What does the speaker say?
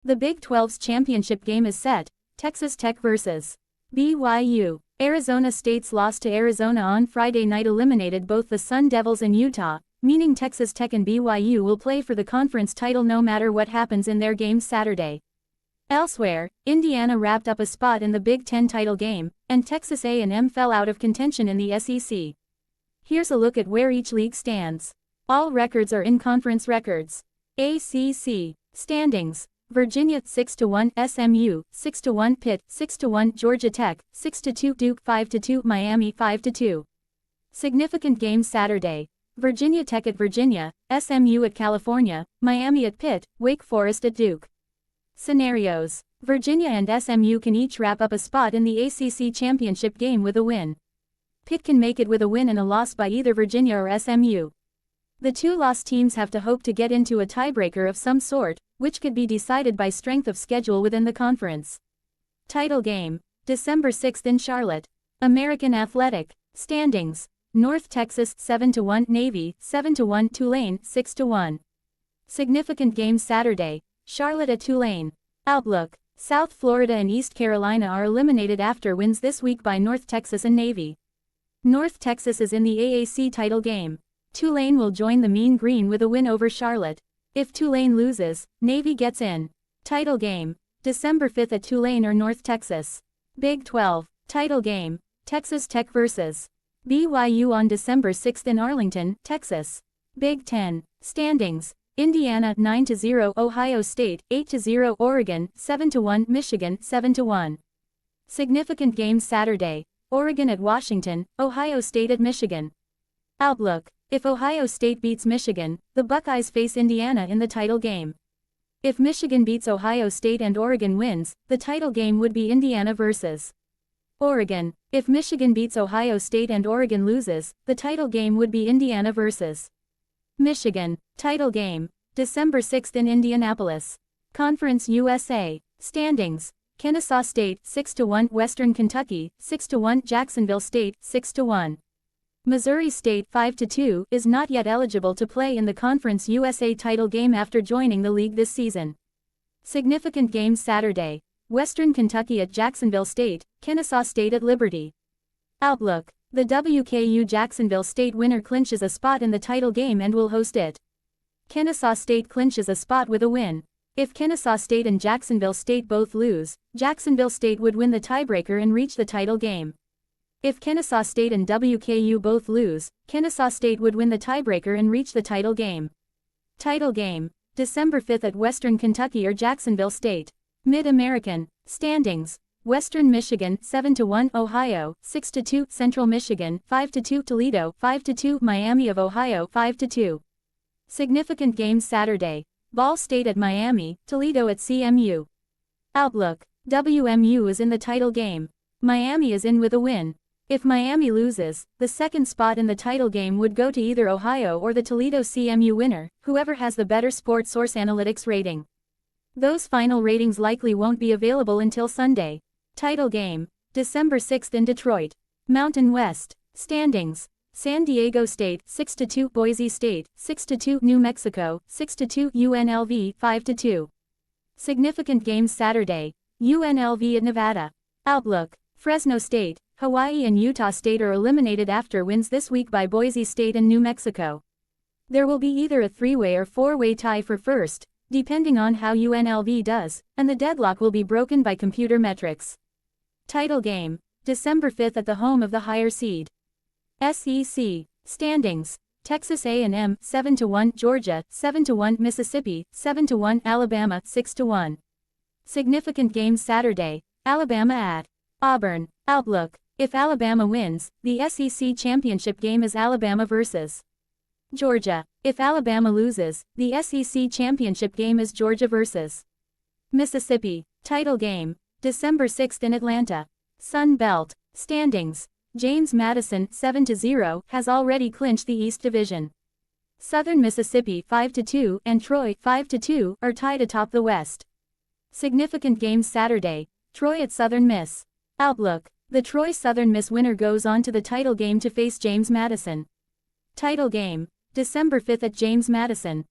The Big 12's championship game is set, Texas Tech vs. BYU. Arizona State's loss to Arizona on Friday night eliminated both the Sun Devils and Utah, meaning Texas Tech and BYU will play for the conference title no matter what happens in their games Saturday. Elsewhere, Indiana wrapped up a spot in the Big Ten title game, and Texas A&M fell out of contention in the SEC. Here's a look at where each league stands. All records are in-conference records. ACC standings: Virginia 6-1, SMU 6-1, Pitt 6-1, Georgia Tech 6-2, Duke 5-2, Miami 5-2. Significant games Saturday: Virginia Tech at Virginia, SMU at California, Miami at Pitt, Wake Forest at Duke. Scenarios: Virginia and SMU can each wrap up a spot in the ACC championship game with a win. Pitt can make it with a win and a loss by either Virginia or SMU. The two lost teams have to hope to get into a tiebreaker of some sort, which could be decided by strength of schedule within the conference. Title game: December 6 in Charlotte. American Athletic standings: North Texas 7-1, Navy 7-1, Tulane 6-1. Significant games Saturday: Charlotte at Tulane. Outlook: South Florida and East Carolina are eliminated after wins this week by North Texas and Navy. North Texas is in the AAC title game. Tulane will join the Mean Green with a win over Charlotte. If Tulane loses, Navy gets in. Title game: December 5 at Tulane or North Texas. Big 12 title game: Texas Tech vs. BYU on December 6 in Arlington, Texas. Big 10 standings: Indiana 9-0, Ohio State 8-0, Oregon 7-1, Michigan 7-1. Significant games Saturday: Oregon at Washington, Ohio State at Michigan. Outlook: if Ohio State beats Michigan, the Buckeyes face Indiana in the title game. If Michigan beats Ohio State and Oregon wins, the title game would be Indiana vs. Oregon. If Michigan beats Ohio State and Oregon loses, the title game would be Indiana vs. Michigan. Title game: December 6 in Indianapolis. Conference USA standings: Kennesaw State 6-1, Western Kentucky 6-1, Jacksonville State 6-1. Missouri State 5-2 is not yet eligible to play in the Conference USA title game after joining the league this season. Significant games Saturday: Western Kentucky at Jacksonville State, Kennesaw State at Liberty. Outlook: the WKU Jacksonville State winner clinches a spot in the title game and will host it. Kennesaw State clinches a spot with a win. If Kennesaw State and Jacksonville State both lose, Jacksonville State would win the tiebreaker and reach the title game. If Kennesaw State and WKU both lose, Kennesaw State would win the tiebreaker and reach the title game. Title game: December 5 at Western Kentucky or Jacksonville State. Mid-American standings: Western Michigan 7-1, Ohio 6-2, Central Michigan 5-2, Toledo 5-2, Miami of Ohio 5-2. Significant games Saturday: Ball State at Miami, Toledo at CMU. Outlook: WMU is in the title game. Miami is in with a win. If Miami loses, the second spot in the title game would go to either Ohio or the Toledo CMU winner, whoever has the better Sports Source analytics rating. Those final ratings likely won't be available until Sunday. Title game: December 6 in Detroit. Mountain West standings: San Diego State 6-2, Boise State 6-2, New Mexico 6-2, UNLV 5-2. Significant games Saturday: UNLV at Nevada. Outlook: Fresno State, Hawaii and Utah State are eliminated after wins this week by Boise State and New Mexico. There will be either a three-way or four-way tie for first, depending on how UNLV does, and the deadlock will be broken by computer metrics. Title game: December 5 at the home of the higher seed. SEC standings: Texas A&M 7-1, Georgia 7-1, Mississippi 7-1, Alabama 6-1. Significant games Saturday: Alabama at Auburn. Outlook: if Alabama wins, the SEC championship game is Alabama vs. Georgia. If Alabama loses, the SEC championship game is Georgia vs. Mississippi. Title game: December 6 in Atlanta. Sun Belt standings: James Madison 7-0 has already clinched the East Division. Southern Mississippi 5-2 and Troy 5-2 are tied atop the West. Significant games Saturday: Troy at Southern Miss. Outlook: the Troy Southern Miss winner goes on to the title game to face James Madison. Title game: December 5 at James Madison.